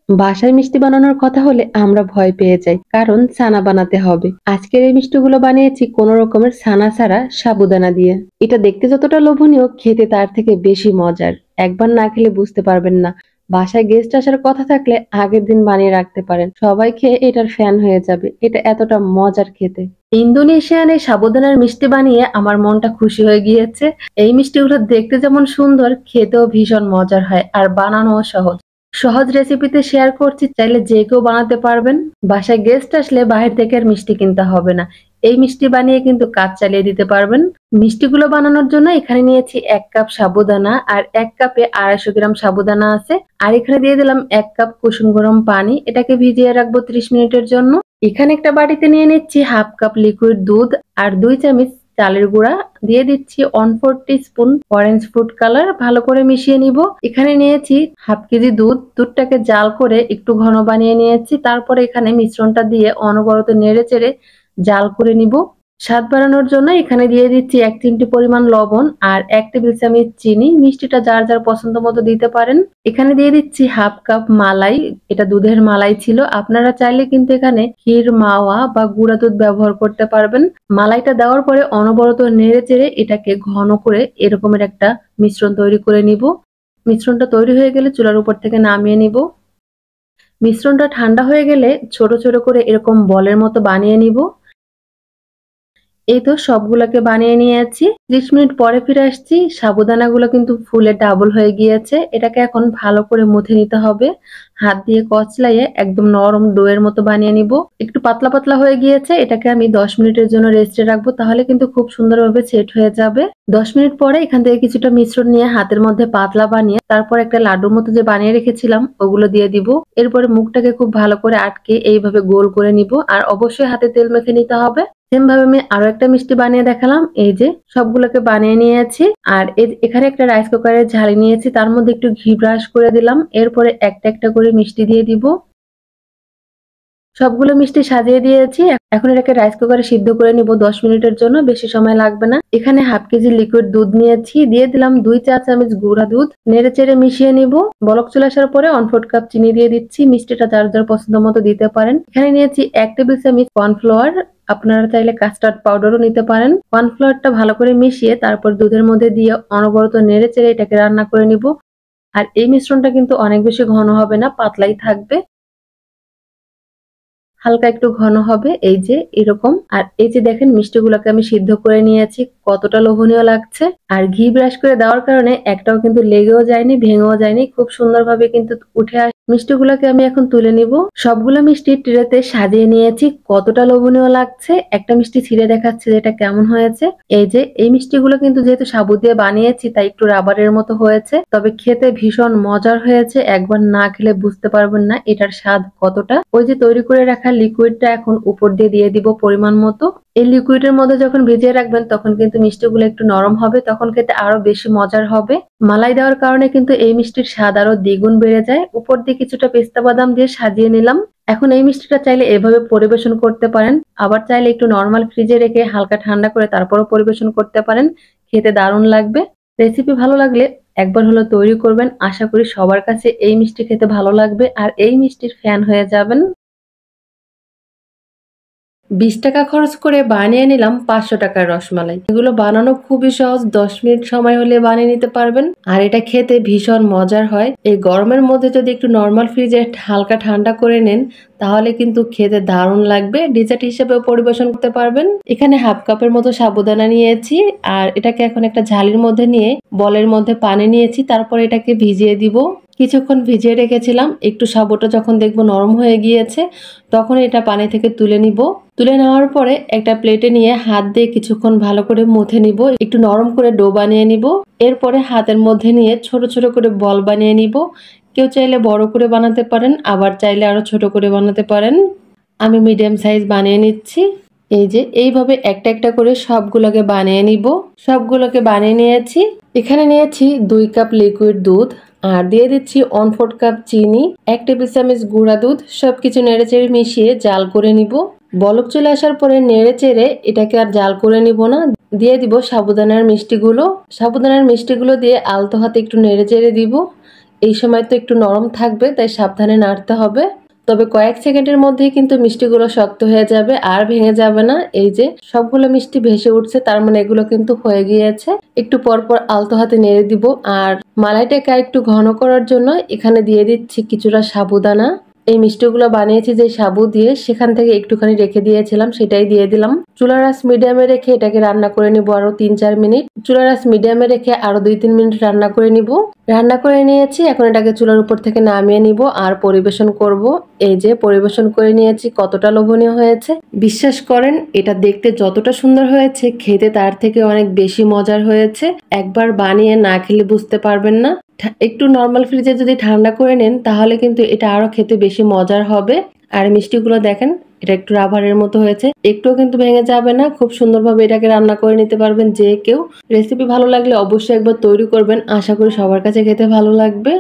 বাসায় মিষ্টি বানানোর কথা হলে আমরা ভয় পেয়ে যাই, কারণ ছানা বানাতে হবে। আজকের এই মিষ্টিগুলো বানিয়েছি কোনো রকমের ছানা ছাড়া সাবুদানা দিয়ে। এটা দেখতে যতটা লোভনীয়, খেতে তার থেকে বেশি মজার। একবার না খেলে বুঝতে পারবেন না। বাসায় গেস্ট আসার কথা থাকলে আগের দিন বানিয়ে রাখতে পারেন, সবাই খেয়ে এটার ফ্যান হয়ে যাবে। এটা এতটা মজার খেতে। ইন্দোনেশিয়ান এই সাবুদানার মিষ্টি বানিয়ে আমার মনটা খুশি হয়ে গিয়েছে। এই মিষ্টিগুলো দেখতে যেমন সুন্দর, খেতেও ভীষণ মজার হয় আর বানানোও সহজ। সহজ রেসিপিতে শেয়ার করছি, চাইলে যে কেউ বানাতে পারবেন। বাসায় গেস্ট আসলে বাহির থেকে আর মিষ্টি কিনতে হবে না। এই মিষ্টি বানিয়ে কিন্তু কাজ চালিয়ে দিতে পারবেন। মিষ্টিগুলো বানানোর জন্য এখানে নিয়েছি 1 কাপ সাবুদানা, আর 1 কাপে 250 গ্রাম সাবুদানা আছে। আর এখানে দিয়ে দিলাম 1 কাপ কুসুম গরম পানি। এটাকে ভিজিয়ে রাখবো 30 মিনিটের জন্য। এখানে একটা বাটিতে নিয়ে নিচ্ছি 1/2 কাপ লিকুইড দুধ আর 2 চামচ চালের গুঁড়া। দিয়ে দিচ্ছি 1/4 টিস্পুন অরেঞ্জ ফুড কালার। ভালো করে মিশিয়ে নিব। এখানে নিয়েছি 1/2 কেজি দুধ। দুধটাকে জাল করে একটু ঘন বানিয়ে নিয়েছি। তারপরে এখানে মিশ্রণটা দিয়ে অনবরত নেড়ে চেড়ে জাল করে নিব। স্বাদ বাড়ানোর জন্য এখানে দিয়ে দিচ্ছি 1 চিমটি পরিমাণ লবণ আর 1 টেবিল চামচ চিনি। মিষ্টিটা যার যার পছন্দ মতো দিতে পারেন। এখানে দিয়ে দিচ্ছি 1/2 কাপ মালাই। এটা দুধের মালাই ছিল। আপনারা চাইলে কিন্তু এখানে ক্ষীর, মাওয়া বা গুঁড়া দুধ ব্যবহার করতে পারবেন। মালাইটা দেওয়ার পরে অনবরত নেড়ে চেড়ে এটাকে ঘন করে এরকমের একটা মিশ্রণ তৈরি করে নিব। মিশ্রণটা তৈরি হয়ে গেলে চুলার উপর থেকে নামিয়ে নিব। মিশ্রণটা ঠান্ডা হয়ে গেলে ছোট ছোট করে এরকম বলের মতো বানিয়ে নিব। এই তো সবগুলোকে বানিয়ে নিয়েছি। 30 মিনিট পরে ফিরে আসছি। সাবুদানাগুলো কিন্তু ফুলে ডাবল হয়ে গিয়েছে। এটাকে এখন ভালো করে মুথে নিতে হবে। হাত দিয়ে কচলাইয়ে একদম নরম ডোয়ের মতো বানিয়ে নিব। একটু পাতলা পাতলা হয়ে গিয়েছে। এটাকে আমি 10 মিনিটের জন্য রেস্টে রাখবো, তাহলে কিন্তু খুব সুন্দরভাবে সেট হয়ে যাবে। 10 মিনিট পরে এখান থেকে কিছুটা মিশ্রণ নিয়ে হাতের মধ্যে পাতলা বানিয়ে তারপর একটা লাড্ডুর মতো যে বানিয়ে রেখেছিলাম ওগুলো দিয়ে দিব। এরপরে মুখটাকে খুব ভালো করে আটকে এইভাবে গোল করে নিব। আর অবশ্যই হাতে তেল মেখে নিতে হবে। সেম ভাবে আমি আরো একটা মিষ্টি বানিয়ে দেখালাম। এই যে সবগুলোকে বানিয়ে নিয়েছি। আর এখানে একটা রাইস কুকারের ঝালি নিয়েছি, তার মধ্যে একটু ঘি ব্রাশ করে দিলাম। এরপরে একটা একটা করে মিষ্টি দিয়ে দিব। সবগুলো মিষ্টি সাজিয়ে দিয়েছি। এখন এটাকে রাইস কুকারে সিদ্ধ করে নিব 10 মিনিটের জন্য, বেশি সময় লাগবে না। এখানে 1/2 কেজি লিকুইড দুধ নিয়েছি। দিয়ে দিলাম 2 চা চামচ গুঁড়া দুধ। নেড়ে চেড়ে মিশিয়ে নিব। বলক চলে আসার পরে 1/4 কাপ চিনি দিয়ে দিচ্ছি। মিষ্টিটা যার যার পছন্দ মতো দিতে পারেন। এখানে নিয়েছি 1 টেবিল চামচ কর্নফ্লাওয়ার। আপনারা চাইলে কাস্টার্ড পাউডারও নিতে পারেন। কর্নফ্লাওয়ারটা ভালো করে মিশিয়ে তারপর দুধের মধ্যে দিয়ে অনবরত নেড়ে চেড়ে এটাকে রান্না করে নিব। আর এই মিশ্রণটা কিন্তু অনেক বেশি ঘন হবে না, পাতলাই থাকবে। হালকা একটু ঘন হবে, এই যে এরকম। আর এই যে দেখেন মিষ্টিগুলোকে আমি সিদ্ধ করে নিয়েছি, কতটা লোভনীয় লাগছে। আর ঘি ব্রাশ করে দেওয়ার কারণে একটাও কিন্তু লেগেও যায়নি, ভেঙেও যায়নি, খুব সুন্দরভাবে কিন্তু উঠে আসে। মিষ্টিগুলোকে আমি এখন তুলে নিব। সবগুলো মিষ্টি ট্রেতে সাজিয়ে নিয়েছি, কতটা লোভনীয় লাগছে। একটা মিষ্টি ছিঁড়ে দেখাচ্ছে যে এটা কেমন হয়েছে। এই যে এই মিষ্টিগুলো কিন্তু যেহেতু সাবু দিয়ে বানিয়েছি তাই একটু রাবারের মতো হয়েছে, তবে খেতে ভীষণ মজার হয়েছে। একবার না খেলে বুঝতে পারবেন না এটার স্বাদ কতটা। ওই যে তৈরি করে রাখা লিকুইডটা এখন উপর দিয়ে দিব পরিমাণ মতো। এই লিকুইডের মধ্যে যখন ভিজিয়ে রাখবেন তখন কিন্তু মিষ্টিগুলো একটু নরম হবে, তখন খেতে আরো বেশি মজার হবে। মালাই দেওয়ার কারণে কিন্তু এই মিষ্টির স্বাদ আরো দ্বিগুণ বেড়ে যায়। উপর দিয়ে কিছুটা পেস্তা বাদাম দিয়ে সাজিয়ে নিলাম। এখন এই মিষ্টিটা চাইলে এভাবে পরিবেশন করতে পারেন, আবার চাইলে একটু নরমাল ফ্রিজে রেখে হালকা ঠান্ডা করে তারপরও পরিবেশন করতে পারেন। খেতে দারুণ লাগবে। রেসিপি ভালো লাগলে একবার হলো তৈরি করবেন। আশা করি সবার কাছে এই মিষ্টি খেতে ভালো লাগবে আর এই মিষ্টির ফ্যান হয়ে যাবেন। 20 টাকা খরচ করে বানিয়ে নিলাম 500 টাকার রসমালাই। এগুলো বানানো খুবই সহজ, 10 মিনিট সময় হলে বানিয়ে নিতে পারবেন। আর এটা খেতে ভীষণ মজার হয়। এই গরমের মধ্যে যদি একটু নরমাল ফ্রিজে হালকা ঠান্ডা করে নেন তাহলে কিন্তু খেতে দারুণ লাগবে। ডেজার্ট হিসেবেও পরিবেশন করতে পারবেন। এখানে 1/2 কাপের মতো সাবুদানা নিয়েছি আর এটাকে এখন একটা ঝালির মধ্যে নিয়ে বলের মধ্যে পানি নিয়েছি, তারপর এটাকে ভিজিয়ে দিব। কিছুক্ষণ ভিজিয়ে রেখেছিলাম। একটু সাবুটা যখন দেখবো নরম হয়ে গিয়েছে তখন এটা পানি থেকে তুলে নিব। তুলে নেওয়ার পরে একটা প্লেটে নিয়ে হাত দিয়ে কিছুক্ষণ ভালো করে মুথে নিব, একটু নরম করে ডো বানিয়ে নিব। এরপরে হাতের মধ্যে নিয়ে ছোট ছোট করে বল বানিয়ে নিব। কেউ চাইলে বড় করে বানাতে পারেন, আবার চাইলে আরো ছোট করে বানাতে পারেন। আমি মিডিয়াম সাইজ বানিয়ে নিচ্ছি। এই যে এইভাবে একটা একটা করে সবগুলোকে বানিয়ে নিব। সবগুলোকে বানিয়ে নিয়েছি। এখানে নিয়েছি 2 কাপ লিকুইড দুধ আর দিয়ে দিচ্ছি 1/4 কাপ চিনি, 1 টেবিল চামচ গুঁড়া দুধ। সবকিছু নেড়েচেড়ে মিশিয়ে জাল করে নিব। বলক চলে আসার পরে নেড়েচেড়ে এটাকে আর জাল করে নিব না, দিয়ে দিব সাবুদানার মিষ্টিগুলো। সাবুদানার মিষ্টিগুলো দিয়ে আলতো হাতে একটু নেড়েচেড়ে দিব। এই সময় তো একটু নরম থাকবে, তাই সাবধানে নাড়তে হবে। তবে কয়েক সেকেন্ডের মধ্যেই কিন্তু মিষ্টিগুলো শক্ত হয়ে যাবে আর ভেঙে যাবে না। এই যে সবগুলো মিষ্টি ভেসে উঠছে, তার মানে এগুলো কিন্তু হয়ে গিয়েছে। একটু পরপর আলতো হাতে নেড়ে দিব। আর মালাইটাকে একটু ঘন করার জন্য এখানে দিয়ে দিচ্ছি কিছুটা সাবুদানা। এই মিষ্টিগুলো বানিয়েছি যে সাবু দিয়ে, সেখান থেকে একটুখানি রেখে দিয়েছিলাম, সেটাই দিয়ে দিলাম। চুলার আঁচ মিডিয়ামে রেখে এটাকে রান্না করে নিব আরো 3-4 মিনিট। চুলার আঁচ মিডিয়ামে রেখে আরো 2-3 মিনিট রান্না করে নিব। রান্না করে নিয়েছি, এখন এটাকে চুলার উপর থেকে নামিয়ে নিব আর পরিবেশন করব। এই যে পরিবেশন করে নিয়েছি, কতটা লোভনীয় হয়েছে। বিশ্বাস করেন, এটা দেখতে যতটা সুন্দর হয়েছে, খেতে তার থেকে অনেক বেশি মজার হয়েছে। একবার বানিয়ে না খেলে বুঝতে পারবেন না। একটু নরমাল ফ্রিজে যদি ঠান্ডা করে নেন, তাহলে কিন্তু এটা আরো খেতে বেশি মজার হবে। আর মিষ্টিগুলো দেখেন, এটা একটু রাবারের মতো হয়েছে, একটুও কিন্তু ভেঙে যাবে না। খুব সুন্দরভাবে এটাকে রান্না করে নিতে পারবেন যে কেউ। রেসিপি ভালো লাগলে অবশ্যই একবার তৈরি করবেন, আশা করি সবার কাছে খেতে ভালো লাগবে।